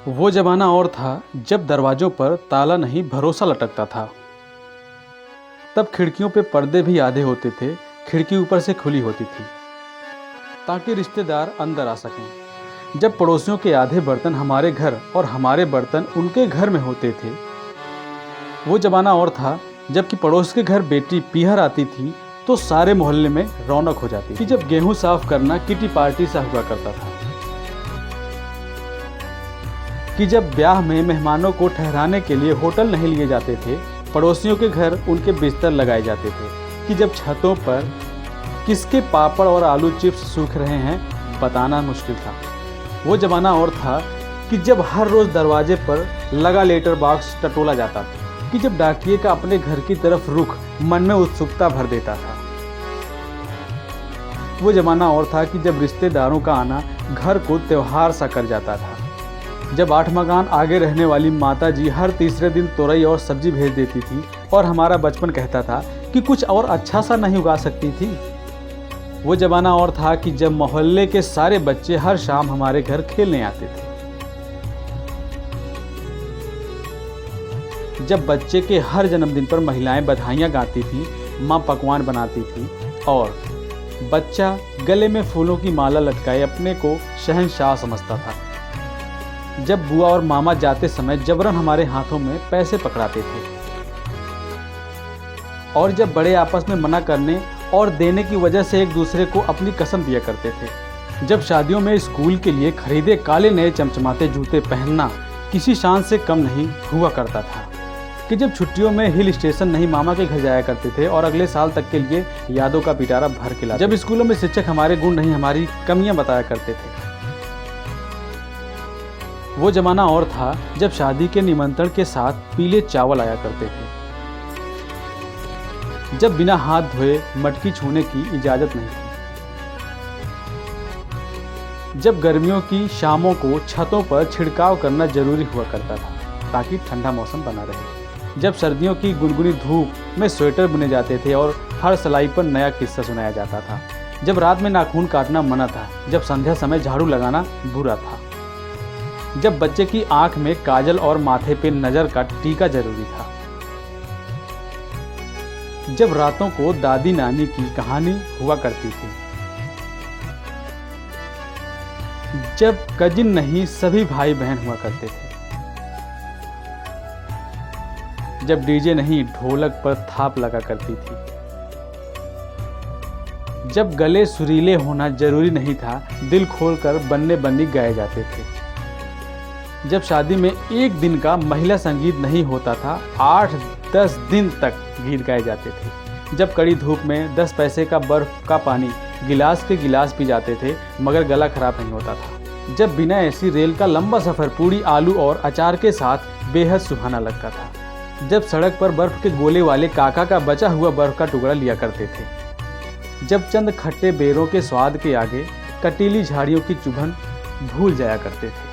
वो ज़माना और था जब दरवाज़ों पर ताला नहीं भरोसा लटकता था। तब खिड़कियों पे पर्दे भी आधे होते थे, खिड़की ऊपर से खुली होती थी ताकि रिश्तेदार अंदर आ सकें। जब पड़ोसियों के आधे बर्तन हमारे घर और हमारे बर्तन उनके घर में होते थे। वो ज़माना और था जबकि पड़ोस के घर बेटी पीहर आती थी तो सारे मोहल्ले में रौनक हो जाती थी। जब गेहूं साफ करना किटी पार्टी सा हुआ करता था कि जब ब्याह में मेहमानों को ठहराने के लिए होटल नहीं लिए जाते थे, पड़ोसियों के घर उनके बिस्तर लगाए जाते थे कि जब छतों पर किसके पापड़ और आलू चिप्स सूख रहे हैं बताना मुश्किल था। वो ज़माना और था कि जब हर रोज़ दरवाजे पर लगा लेटर बॉक्स टटोला जाता था कि जब डाकिये का अपने घर की तरफ रुख मन में उत्सुकता भर देता था। वो ज़माना और था कि जब रिश्तेदारों का आना घर को त्योहार सा कर जाता था। जब 8 मकान आगे रहने वाली माता जी हर तीसरे दिन तोरई और सब्जी भेज देती थी और हमारा बचपन कहता था कि कुछ और अच्छा सा नहीं उगा सकती थी। वो ज़माना और था कि जब मोहल्ले के सारे बच्चे हर शाम हमारे घर खेलने आते थे। जब बच्चे के हर जन्मदिन पर महिलाएं बधाइयाँ गाती थी, माँ पकवान बनाती थी और बच्चा गले में फूलों की माला लटकाए अपने को शहंशाह समझता था। जब बुआ और मामा जाते समय जबरन हमारे हाथों में पैसे पकड़ाते थे और जब बड़े आपस में मना करने और देने की वजह से एक दूसरे को अपनी कसम दिया करते थे। जब शादियों में स्कूल के लिए खरीदे काले नए चमचमाते जूते पहनना किसी शान से कम नहीं हुआ करता था कि जब छुट्टियों में हिल स्टेशन नहीं मामा के घर जाया करते थे और अगले साल तक के लिए यादों का पिटारा भर के लाते। जब स्कूलों में शिक्षक हमारे गुण नहीं हमारी कमियां बताया करते थे। वो ज़माना और था जब शादी के निमंत्रण के साथ पीले चावल आया करते थे, जब बिना हाथ धोए मटकी छूने की इजाज़त नहीं थी, जब गर्मियों की शामों को छतों पर छिड़काव करना जरूरी हुआ करता था ताकि ठंडा मौसम बना रहे, जब सर्दियों की गुनगुनी धूप में स्वेटर बुने जाते थे और हर सिलाई पर नया किस्सा सुनाया जाता था, जब रात में नाखून काटना मना था, जब संध्या समय झाड़ू लगाना बुरा था, जब बच्चे की आंख में काजल और माथे पे नजर का टीका जरूरी था, जब रातों को दादी नानी की कहानी हुआ करती थी, जब कजिन नहीं सभी भाई बहन हुआ करते थे, जब डीजे नहीं ढोलक पर थाप लगा करती थी, जब गले सुरीले होना जरूरी नहीं था, दिल खोलकर बन्ने बन्नी गाए जाते थे, जब शादी में एक दिन का महिला संगीत नहीं होता था, 8-10 दिन तक गीत गाए जाते थे, जब कड़ी धूप में 10 पैसे का बर्फ का पानी गिलास के गिलास पी जाते थे मगर गला खराब नहीं होता था, जब बिना एसी रेल का लंबा सफ़र पूड़ी आलू और अचार के साथ बेहद सुहाना लगता था, जब सड़क पर बर्फ के गोले वाले काका का बचा हुआ बर्फ का टुकड़ा लिया करते थे, जब चंद खट्टे बेरों के स्वाद के आगे कटीली झाड़ियों की चुभन भूल जाया करते थे,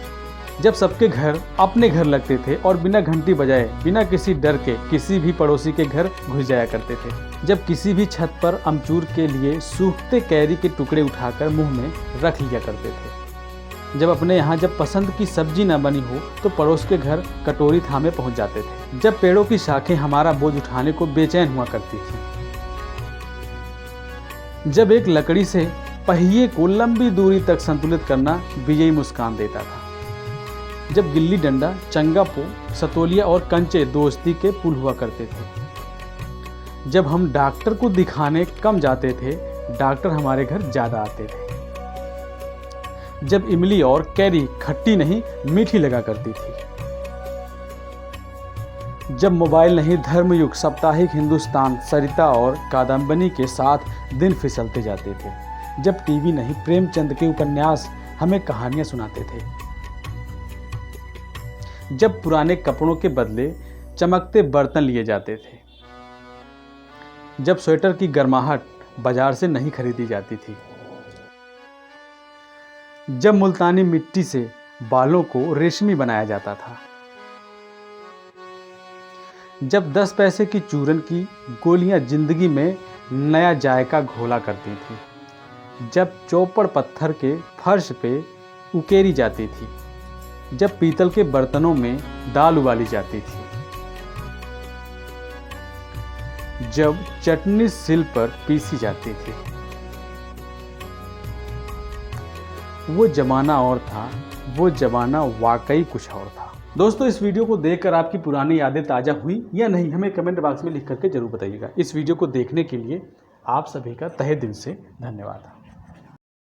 जब सबके घर अपने घर लगते थे और बिना घंटी बजाए बिना किसी डर के किसी भी पड़ोसी के घर घुस जाया करते थे, जब किसी भी छत पर अमचूर के लिए सूखते कैरी के टुकड़े उठाकर मुंह में रख लिया करते थे, जब अपने यहाँ जब पसंद की सब्जी न बनी हो तो पड़ोस के घर कटोरी थामे पहुँच जाते थे, जब पेड़ों की शाखें हमारा बोझ उठाने को बेचैन हुआ करती थी, जब एक लकड़ी से पहिए को लंबी दूरी तक संतुलित करना विजयी मुस्कान देता था, जब गिल्ली डंडा, चंगापो, सतोलिया और कंचे दोस्ती के पुल हुआ करते थे, जब हम डॉक्टर को दिखाने कम जाते थे, डॉक्टर हमारे घर ज़्यादा आते थे, जब इमली और कैरी खट्टी नहीं मीठी लगा करती थी, जब मोबाइल नहीं धर्मयुग साप्ताहिक हिंदुस्तान सरिता और कादम्बनी के साथ दिन फिसलते जाते थे, जब टीवी नहीं प्रेमचंद के उपन्यास हमें कहानियां सुनाते थे, जब पुराने कपड़ों के बदले चमकते बर्तन लिए जाते थे, जब स्वेटर की गर्माहट बाजार से नहीं खरीदी जाती थी, जब मुल्तानी मिट्टी से बालों को रेशमी बनाया जाता था, जब 10 पैसे की चूरन की गोलियां जिंदगी में नया जायका घोला करती थी, जब चौपड़ पत्थर के फर्श पे उकेरी जाती थी, जब पीतल के बर्तनों में दाल उबाली जाती थी, जब चटनी सिल पर पीसी जाती थी। वो जमाना और था, वो जमाना वाकई कुछ और था। दोस्तों, इस वीडियो को देखकर आपकी पुरानी यादें ताज़ा हुई या नहीं, हमें कमेंट बॉक्स में लिख करके जरूर बताइएगा। इस वीडियो को देखने के लिए आप सभी का तहे दिल से धन्यवाद।